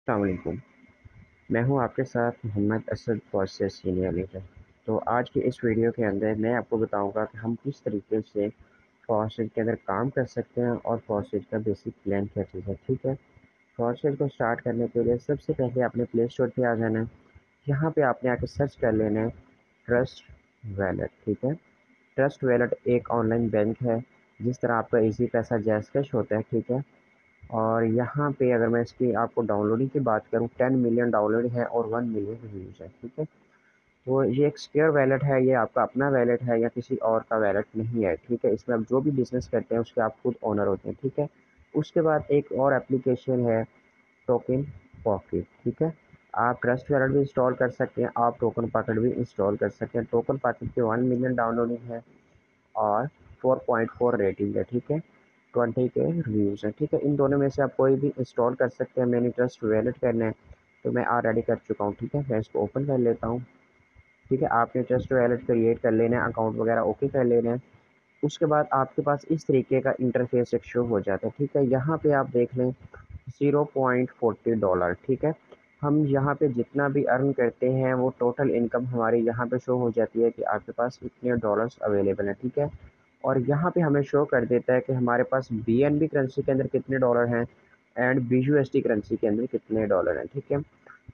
अस्सलाम वालेकुम। मैं हूं आपके साथ Mohammad Asad Foster senior leader. तो आज की इस वीडियो के अंदर मैं आपको बताऊंगा कि हम किस तरीके से फॉस्टर के अंदर काम कर सकते हैं और फॉस्टर का बेसिक प्लान क्या चीज़ है। ठीक है। फॉस्टर को स्टार्ट करने के लिए सबसे पहले आपने प्ले स्टोर पे आ जाना है। यहाँ पे आपने आके सर्च कर लेना है ट्रस्ट वैलेट। ठीक है। ट्रस्ट वैलेट एक ऑनलाइन बैंक है, जिस तरह आपका इजी पैसा जैस कैश होता है। ठीक है। और यहाँ पे अगर मैं इसकी आपको डाउनलोडिंग की बात करूँ, 10 मिलियन डाउनलोड है और 1 मिलियन रिव्यूज़ है। ठीक है। तो ये एक सिक्योर वैलेट है, ये आपका अपना वैलेट है या किसी और का वैलेट नहीं है। ठीक है। इसमें आप जो भी बिजनेस करते हैं उसके आप खुद ओनर होते हैं। ठीक है। उसके बाद एक और एप्लीकेशन है टोकन पॉकेट। ठीक है। आप ट्रस्ट वैलेट भी इंस्टॉल कर सकते हैं, आप टोकन पॉकेट भी इंस्टॉल कर सकते हैं। टोकन पॉकेट के 1 मिलियन डाउनलोडिंग है और 4.4 रेटिंग है। ठीक है। 20 के रिव्यूज़ हैं। ठीक है। इन दोनों में से आप कोई भी इंस्टॉल कर सकते हैं। मैंने ट्रस्ट वैलेट करना है तो मैं ऑलरेडी कर चुका हूँ। ठीक है। मैं इसको ओपन कर लेता हूँ। ठीक है। आपने ट्रस्ट वैलेट क्रिएट कर लेना है, अकाउंट वगैरह ओके कर लेना है। उसके बाद आपके पास इस तरीके का इंटरफेस एक शो हो जाता है। ठीक है। यहाँ पे आप देख लें $0.40। ठीक है। हम यहाँ पे जितना भी अर्न करते हैं वो टोटल इनकम हमारी यहाँ पे शो हो जाती है कि आपके पास इतने डॉलर्स अवेलेबल हैं। ठीक है। और यहाँ पे हमें शो कर देता है कि हमारे पास बीएनबी करेंसी के अंदर कितने डॉलर हैं एंड बीयूएसडी करेंसी के अंदर कितने डॉलर हैं। ठीक है।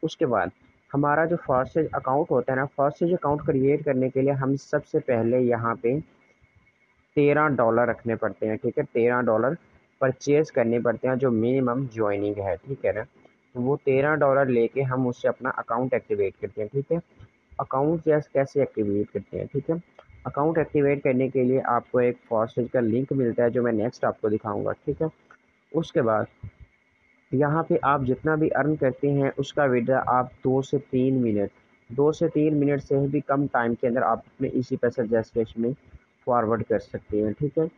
उसके बाद हमारा जो फर्स्ट अकाउंट होता है ना, फर्स्ट अकाउंट क्रिएट करने के लिए हम सबसे पहले यहाँ पे $13 रखने पड़ते हैं। ठीक है। $13 परचेज करने पड़ते हैं, जो मिनिमम ज्वाइनिंग है। ठीक है ना। तो वो $13 लेके हम उससे अपना अकाउंट एक्टिवेट करते हैं। ठीक है। अकाउंट कैसे एक्टिवेट करते हैं। ठीक है। अकाउंट एक्टिवेट करने के लिए आपको एक फॉस्टेज का लिंक मिलता है, जो मैं नेक्स्ट आपको दिखाऊंगा। ठीक है। उसके बाद यहाँ पे आप जितना भी अर्न करते हैं उसका विड्रा आप 2 से 3 मिनट से भी कम टाइम के अंदर आप अपने इसी पैसा जैस में फॉरवर्ड कर सकते हैं। ठीक है।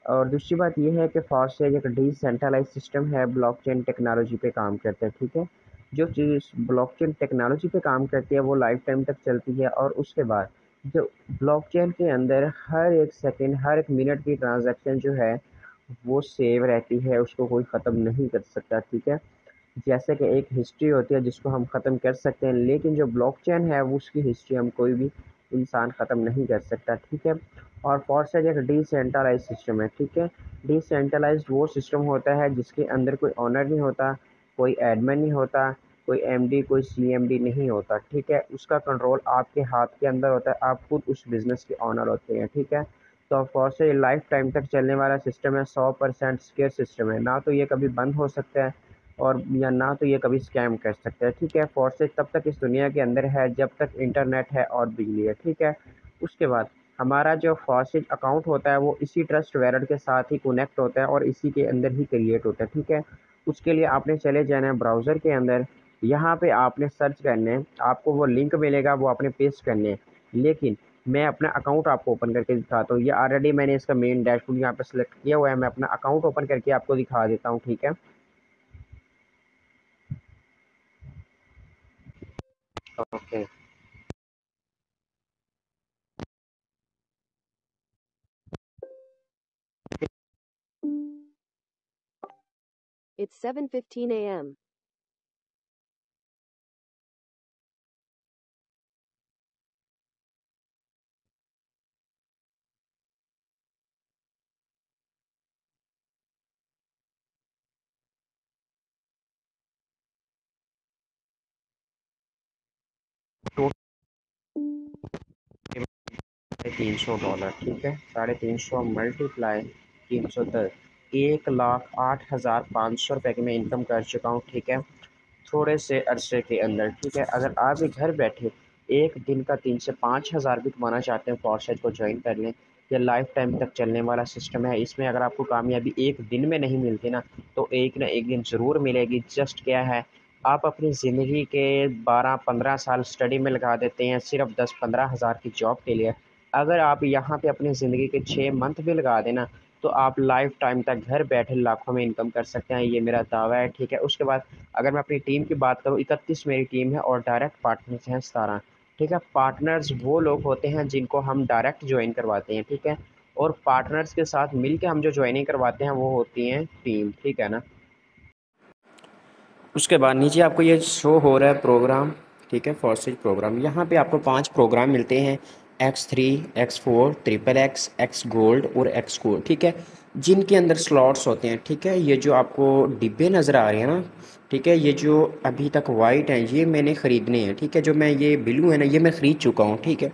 और दूसरी बात यह है कि फास्टैग एक डिसेंट्रलाइज सिस्टम है, ब्लॉकचेन टेक्नोलॉजी पे काम करता है। ठीक है। जो चीज़ ब्लॉकचेन टेक्नोलॉजी पे काम करती है वो लाइफ टाइम तक चलती है। और उसके बाद जो ब्लॉकचेन के अंदर हर एक सेकंड हर एक मिनट की ट्रांजैक्शन जो है वो सेव रहती है, उसको कोई ख़त्म नहीं कर सकता। ठीक है। जैसे कि एक हिस्ट्री होती है जिसको हम ख़त्म कर सकते हैं, लेकिन जो ब्लॉकचेन है वो उसकी हिस्ट्री हम कोई भी इंसान ख़त्म नहीं कर सकता। ठीक है। और फॉरस्टेज एक डिसेंट्रलाइज सिस्टम है। ठीक है। डिसेंट्रलाइज वो सिस्टम होता है जिसके अंदर कोई ऑनर नहीं होता, कोई एडमिन नहीं होता, कोई एमडी कोई सीएमडी नहीं होता। ठीक है। उसका कंट्रोल आपके हाथ के अंदर होता है, आप खुद उस बिज़नेस के ऑनर होते हैं। ठीक है। तो फॉरस्टेज लाइफ टाइम तक चलने वाला सिस्टम है, 100% सिक्योर सिस्टम है, ना तो ये कभी बंद हो सकता है और या ना तो ये कभी स्कैम कर सकते हैं। ठीक है। फॉरसेज तब तक इस दुनिया के अंदर है जब तक इंटरनेट है और बिजली है। ठीक है। उसके बाद हमारा जो फॉरसेज अकाउंट होता है वो इसी ट्रस्ट वैलेट के साथ ही कनेक्ट होता है और इसी के अंदर ही क्रिएट होता है। ठीक है। उसके लिए आपने चले जाना है ब्राउज़र के अंदर, यहाँ पे आपने सर्च करने हैं, आपको वो लिंक मिलेगा वो आपने पेस्ट करने हैं। लेकिन मैं अपना अकाउंट आपको ओपन करके दिखाता हूँ। ये ऑलरेडी मैंने इसका मेन डैशबोर्ड यहाँ पे सेलेक्ट किया हुआ है, मैं अपना अकाउंट ओपन करके आपको दिखा देता हूँ। ठीक है। ओके। It's 7:15 a.m. $350। ठीक है। 350 मल्टीप्लाई 310, 1,08,500 रुपये की मैं इनकम कर चुका हूँ। ठीक है। थोड़े से अरसे के अंदर। ठीक है। अगर आप भी घर बैठे एक दिन का 3 से 5 हज़ार भी कमाना चाहते हैं, फॉरसेज को ज्वाइन कर लें। ये लाइफ टाइम तक चलने वाला सिस्टम है। इसमें अगर आपको कामयाबी एक दिन में नहीं मिलती ना, तो एक ना एक दिन ज़रूर मिलेगी। जस्ट क्या है, आप अपनी ज़िंदगी के 12-15 साल स्टडी में लगा देते हैं सिर्फ 10-15 हज़ार की जॉब के लिए। अगर आप यहाँ पे अपनी ज़िंदगी के 6 मंथ भी लगा देना, तो आप लाइफ टाइम तक घर बैठे लाखों में इनकम कर सकते हैं। ये मेरा दावा है। ठीक है। उसके बाद अगर मैं अपनी टीम की बात करूँ, 31 मेरी टीम है और डायरेक्ट पार्टनर्स हैं 17। ठीक है। पार्टनर्स वो लोग होते हैं जिनको हम डायरेक्ट ज्वाइन करवाते हैं। ठीक है। और पार्टनर्स के साथ मिलके हम जो ज्वाइनिंग करवाते हैं वो होती हैं टीम। ठीक है ना। उसके बाद नीचे आपको ये शो हो रहा है प्रोग्राम, ठीक है, फॉर्सेज प्रोग्राम। यहाँ पे आपको 5 प्रोग्राम मिलते हैं, X3, X4, triple x, x gold और एक्स गोल्ड, ठीक है, जिनके अंदर स्लॉट्स होते हैं, ठीक है। ये जो आपको डिब्बे नज़र आ रहे हैं ना, ठीक है, ये जो अभी तक वाइट हैं ये मैंने ख़रीदने हैं, ठीक है। जो मैं ये ब्लू है ना ये मैं ख़रीद चुका हूँ, ठीक है।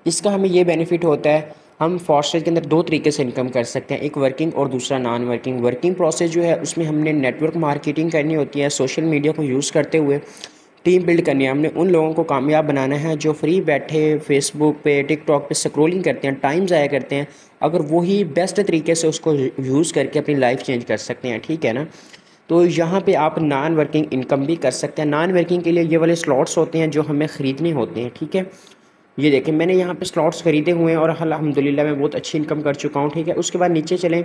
इसका हमें ये बेनिफिट होता है, हम फॉरेस्टर के अंदर 2 तरीके से इनकम कर सकते हैं, एक वर्किंग और दूसरा नॉन वर्किंग। वर्किंग प्रोसेस जो है उसमें हमने नेटवर्क मार्केटिंग करनी होती है, सोशल मीडिया को यूज़ करते हुए टीम बिल्ड करनी है। हमने उन लोगों को कामयाब बनाना है जो फ्री बैठे फेसबुक पे, टिकटॉक पे स्क्रोलिंग करते हैं, टाइम ज़ाया करते हैं, अगर वही बेस्ट तरीके से उसको यूज़ करके अपनी लाइफ चेंज कर सकते हैं, ठीक है ना। तो यहाँ पे आप नॉन वर्किंग इनकम भी कर सकते हैं। नॉन वर्किंग के लिए ये वाले स्लॉट्स होते हैं जो हमें ख़रीदने होते हैं, ठीक है। ये देखें मैंने यहाँ पे स्लॉट्स ख़रीदे हुए हैं और अल्हम्दुलिल्लाह मैं बहुत अच्छी इनकम कर चुका हूँ, ठीक है। उसके बाद नीचे चलें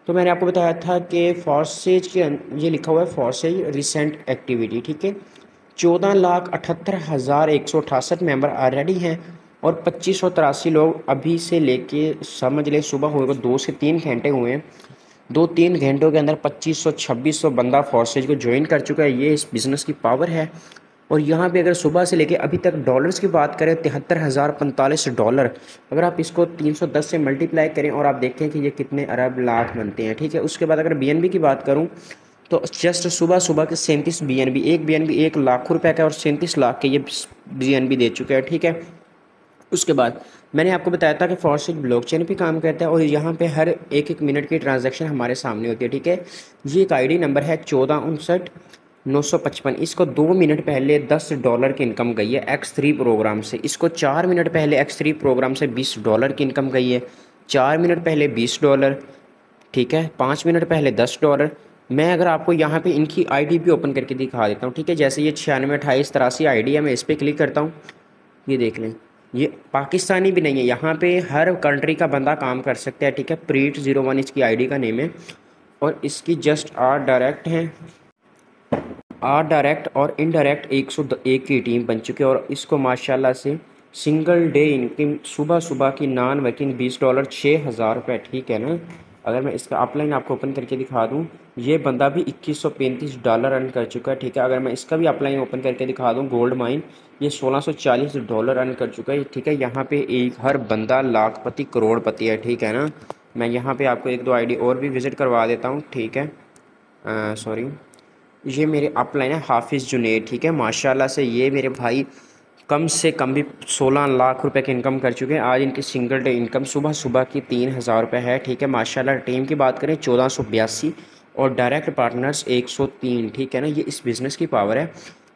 तो मैंने आपको बताया था कि फॉर्सेज के ये लिखा हुआ है फॉर्सेज रिसेंट एक्टिविटी, ठीक है। 14,78,168 मेंबर ऑलरेडी हैं और 2583 लोग अभी से लेके समझ लें सुबह हुए 2 से 3 घंटे हुए हैं। 2-3 घंटों के अंदर 2500-2600 बंदा फॉर्सेज को ज्वाइन कर चुका है। ये इस बिज़नेस की पावर है। और यहाँ पे अगर सुबह से लेके अभी तक डॉलर्स की बात करें, 73,045 डॉलर, अगर आप इसको 310 से मल्टीप्लाई करें और आप देखें कि ये कितने अरब लाख बनते हैं, ठीक है। उसके बाद अगर BNB की बात करूँ तो जस्ट सुबह सुबह के 37 BNB, एक BNB 1 लाख रुपए का और 37 लाख के ये BNB दे चुके हैं, ठीक है। उसके बाद मैंने आपको बताया था कि फॉरेस्टेज ब्लॉकचेन पे काम करता है और यहाँ पे हर एक मिनट की ट्रांजैक्शन हमारे सामने होती है, ठीक है। ये एक ID नंबर है 1459,955। इसको 2 मिनट पहले $10 की इनकम गई है X3 प्रोग्राम से। इसको 4 मिनट पहले X3 प्रोग्राम से $20 की इनकम गई है, 4 मिनट पहले $20, ठीक है, 5 मिनट पहले $10। मैं अगर आपको यहाँ पे इनकी ID भी ओपन करके दिखा देता हूँ, ठीक है। जैसे ये 962883 ID है, मैं इस पर क्लिक करता हूँ, ये देख लें, ये पाकिस्तानी भी नहीं है, यहाँ पे हर कंट्री का बंदा काम कर सकता है, ठीक है। Preet01 इसकी ID का नेम है और इसकी जस्ट आर डायरेक्ट और इनडायरेक्ट 101 की टीम बन चुकी है। और इसको माशाल्लाह से सिंगल डे इनकम सुबह सुबह की नॉन वर्किंग $20, 6,000 रुपये, ठीक है ना। अगर मैं इसका अपलाइन आपको ओपन करके दिखा दूं, ये बंदा भी $2135 अर्न कर चुका है, ठीक है। अगर मैं इसका भी अपलाइन ओपन करके दिखा दूं, गोल्ड माइन, ये $1640 अर्न कर चुका है, ठीक है। यहाँ पे एक हर बंदा लाखपति करोड़पति है, ठीक है ना। मैं यहाँ पे आपको 1-2 ID और भी विज़िट करवा देता हूँ, ठीक है। सॉरी, ये मेरे अपलाइन है हाफिज़ जुनेद, ठीक है। माशाल्लाह से ये मेरे भाई कम से कम भी 16 लाख रुपए की इनकम कर चुके हैं। आज इनकी सिंगल डे इनकम सुबह सुबह की 3,000 रुपये है, ठीक है। माशाल्लाह टीम की बात करें 1482 और डायरेक्ट पार्टनर्स 103, ठीक है ना। ये इस बिज़नेस की पावर है।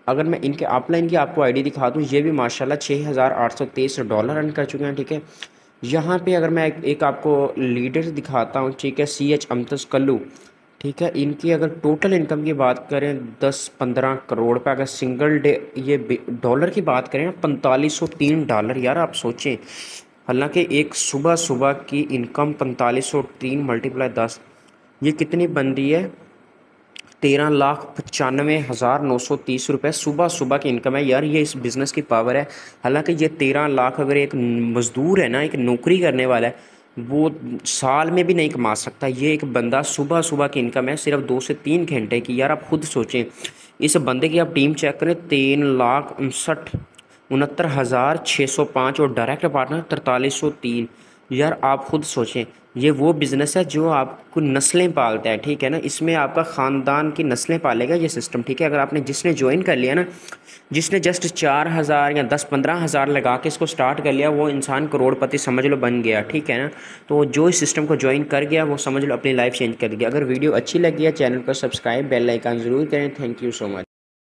अगर मैं इनके अपलाइन की आपको ID दिखा दूँ, ये भी माशाल्लाह $6,823 अर्न कर चुके हैं, ठीक है। यहाँ पे अगर मैं एक आपको लीडर दिखाता हूँ, ठीक है, CH अमतज़ कल्लू, ठीक है। इनकी अगर टोटल इनकम की बात करें 10-15 करोड़ रुपये, अगर सिंगल डे ये डॉलर की बात करें ना $4503, यार आप सोचें। हालांकि एक सुबह सुबह की इनकम 4503 × 10 ये कितनी बन रही है, 13,95,930 रुपये सुबह सुबह की इनकम है। यार ये इस बिज़नेस की पावर है। हालांकि ये 13 लाख अगर एक मज़दूर है ना, एक नौकरी करने वाला है, वो साल में भी नहीं कमा सकता। ये एक बंदा सुबह सुबह की इनकम है सिर्फ 2 से 3 घंटे की। यार आप खुद सोचें, इस बंदे की आप टीम चेक करें, 3,59,69,605 और डायरेक्ट पार्टनर 4303। यार आप खुद सोचें, ये वो बिज़नेस है जो आपको नस्लें पालता है, ठीक है ना। इसमें आपका ख़ानदान की नस्लें पालेगा ये सिस्टम, ठीक है। अगर आपने जिसने ज्वाइन कर लिया ना, जिसने जस्ट 4,000 या 10-15 हज़ार लगा के इसको स्टार्ट कर लिया, वो इंसान करोड़पति समझ लो बन गया, ठीक है ना। तो जो इस सिस्टम को ज्वाइन कर गया वो समझ लो अपनी लाइफ चेंज कर गया। अगर वीडियो अच्छी लगी है चैनल को सब्सक्राइब, बेल आइकन ज़रूर करें। Thank you so much.